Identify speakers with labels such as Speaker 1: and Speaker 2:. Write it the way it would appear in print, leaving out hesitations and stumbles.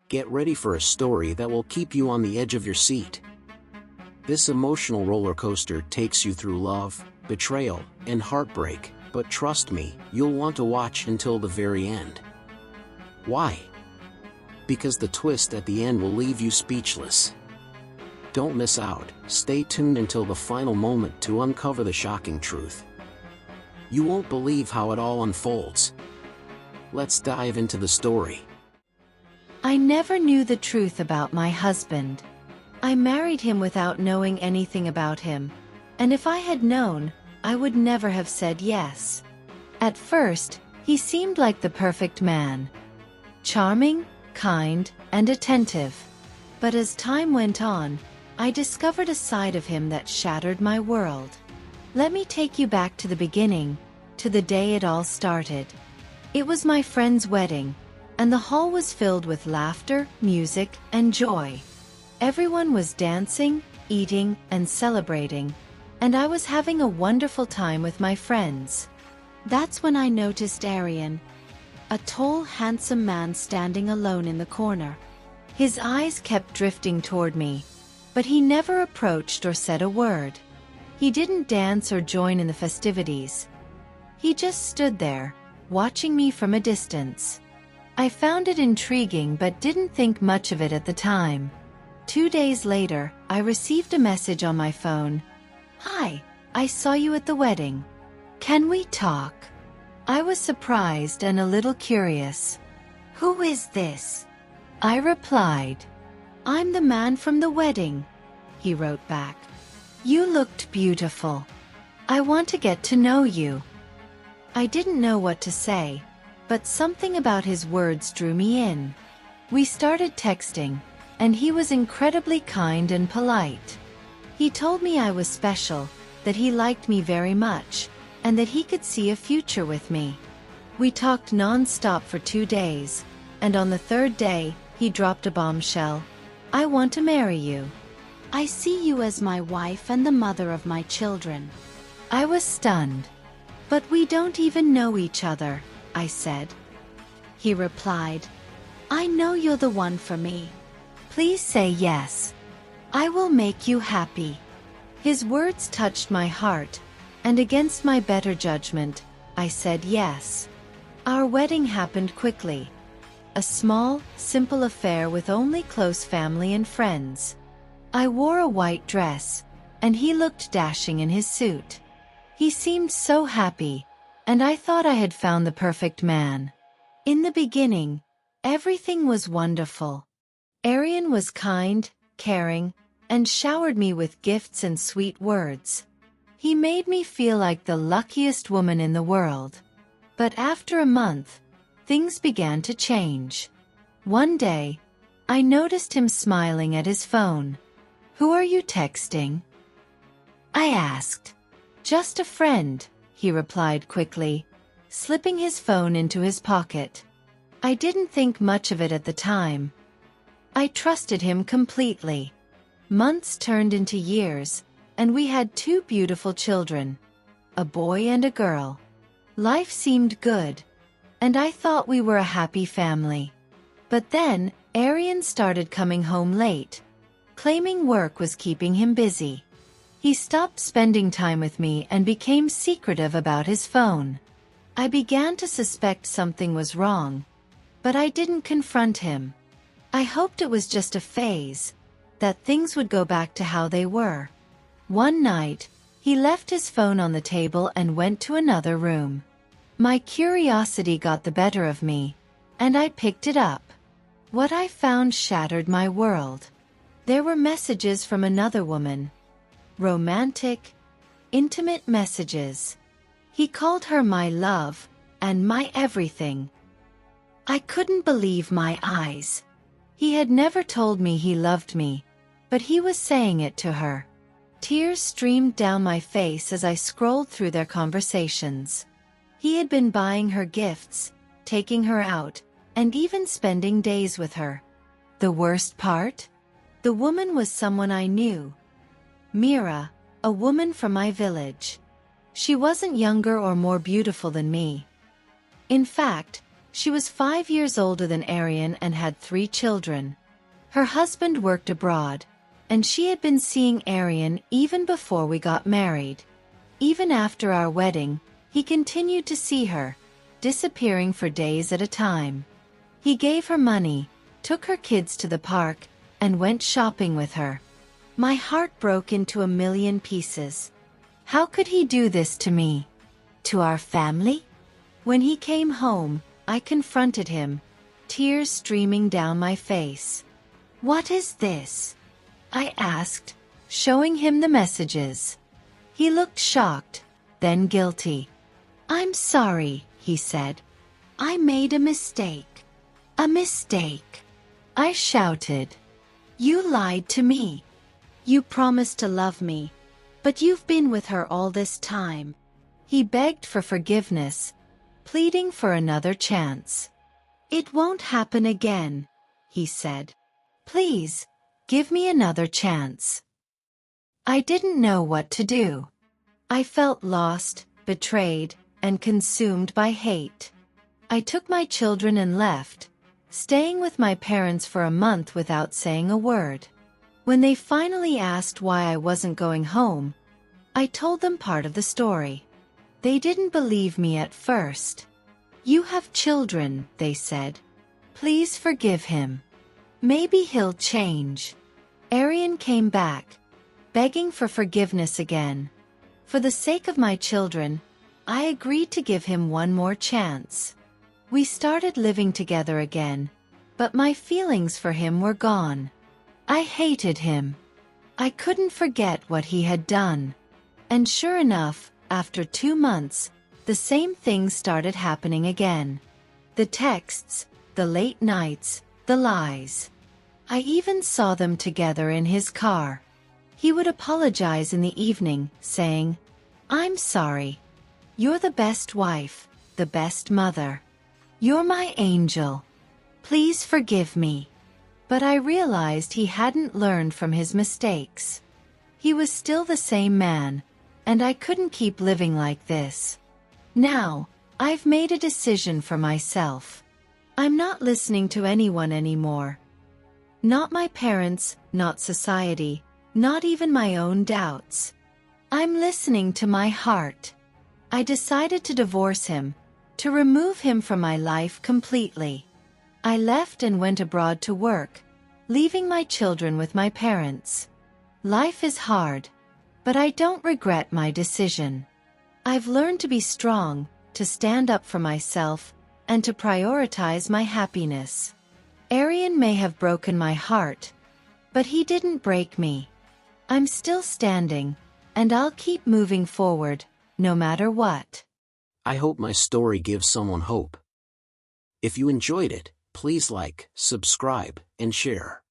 Speaker 1: Get ready for a story that will keep you on the edge of your seat. This emotional roller coaster takes you through love, betrayal, and heartbreak, but trust me, you'll want to watch until the very end. Why? Because the twist at the end will leave you speechless. Don't miss out, stay tuned until the final moment to uncover the shocking truth. You won't believe how it all unfolds. Let's dive into the story.
Speaker 2: I never knew the truth about my husband. I married him without knowing anything about him, and if I had known, I would never have said yes. At first, he seemed like the perfect man. Charming, kind, and attentive. But as time went on, I discovered a side of him that shattered my world. Let me take you back to the beginning, to the day it all started. It was my friend's wedding, and the hall was filled with laughter, music, and joy. Everyone was dancing, eating, and celebrating, and I was having a wonderful time with my friends. That's when I noticed Arian, a tall, handsome man standing alone in the corner. His eyes kept drifting toward me, but he never approached or said a word. He didn't dance or join in the festivities. He just stood there, watching me from a distance. I found it intriguing but didn't think much of it at the time. 2 days later, I received a message on my phone. "Hi, I saw you at the wedding. Can we talk?" I was surprised and a little curious. "Who is this?" I replied. "I'm the man from the wedding," he wrote back. "You looked beautiful. I want to get to know you." I didn't know what to say, but something about his words drew me in. We started texting, and he was incredibly kind and polite. He told me I was special, that he liked me very much, and that he could see a future with me. We talked non-stop for 2 days, and on the 3rd day, he dropped a bombshell. "I want to marry you. I see you as my wife and the mother of my children." I was stunned. "But we don't even know each other," I said. He replied, "I know you're the one for me. Please say yes. I will make you happy." His words touched my heart, and against my better judgment, I said yes. Our wedding happened quickly. A small, simple affair with only close family and friends. I wore a white dress, and he looked dashing in his suit. He seemed so happy, and I thought I had found the perfect man. In the beginning, everything was wonderful. Arian was kind, caring, and showered me with gifts and sweet words. He made me feel like the luckiest woman in the world. But after a month, things began to change. One day, I noticed him smiling at his phone. "Who are you texting?" I asked. "Just a friend," he replied quickly, slipping his phone into his pocket. I didn't think much of it at the time. I trusted him completely. Months turned into years, and we had 2 beautiful children, a boy and a girl. Life seemed good, and I thought we were a happy family. But then, Arian started coming home late, claiming work was keeping him busy. He stopped spending time with me and became secretive about his phone. I began to suspect something was wrong, but I didn't confront him. I hoped it was just a phase, that things would go back to how they were. One night, he left his phone on the table and went to another room. My curiosity got the better of me, and I picked it up. What I found shattered my world. There were messages from another woman. Romantic, intimate messages. He called her my love, and my everything. I couldn't believe my eyes. He had never told me he loved me, but he was saying it to her. Tears streamed down my face as I scrolled through their conversations. He had been buying her gifts, taking her out, and even spending days with her. The worst part? The woman was someone I knew. Mira, a woman from my village. She wasn't younger or more beautiful than me. In fact, She was 5 years older than Arian and had 3 children. Her husband worked abroad, and she had been seeing Arian even before we got married. Even after our wedding, he continued to see her, disappearing for days at a time. He gave her money, took her kids to the park, and went shopping with her. My heart broke into a million pieces. How could he do this to me? To our family? When he came home, I confronted him, tears streaming down my face. "What is this?" I asked, showing him the messages. He looked shocked, then guilty. "I'm sorry," he said. "I made a mistake." "A mistake?" I shouted. "You lied to me. You promised to love me, but you've been with her all this time." He begged for forgiveness, pleading for another chance. "It won't happen again," he said. "Please, give me another chance." I didn't know what to do. I felt lost, betrayed, and consumed by hate. I took my children and left, staying with my parents for a month without saying a word. When they finally asked why I wasn't going home, I told them part of the story. They didn't believe me at first. "You have children," they said. "Please forgive him. Maybe he'll change." Arian came back, begging for forgiveness again. For the sake of my children, I agreed to give him one more chance. We started living together again, but my feelings for him were gone. I hated him. I couldn't forget what he had done. And sure enough, after 2 months, the same things started happening again. The texts, the late nights, the lies. I even saw them together in his car. He would apologize in the evening, saying, "I'm sorry. You're the best wife, the best mother. You're my angel. Please forgive me." But I realized he hadn't learned from his mistakes. He was still the same man, and I couldn't keep living like this. Now, I've made a decision for myself. I'm not listening to anyone anymore. Not my parents, not society, not even my own doubts. I'm listening to my heart. I decided to divorce him, to remove him from my life completely. I left and went abroad to work, leaving my children with my parents. Life is hard, but I don't regret my decision. I've learned to be strong, to stand up for myself, and to prioritize my happiness. Arian may have broken my heart, but he didn't break me. I'm still standing, and I'll keep moving forward, no matter what.
Speaker 1: I hope my story gives someone hope. If you enjoyed it, please like, subscribe, and share.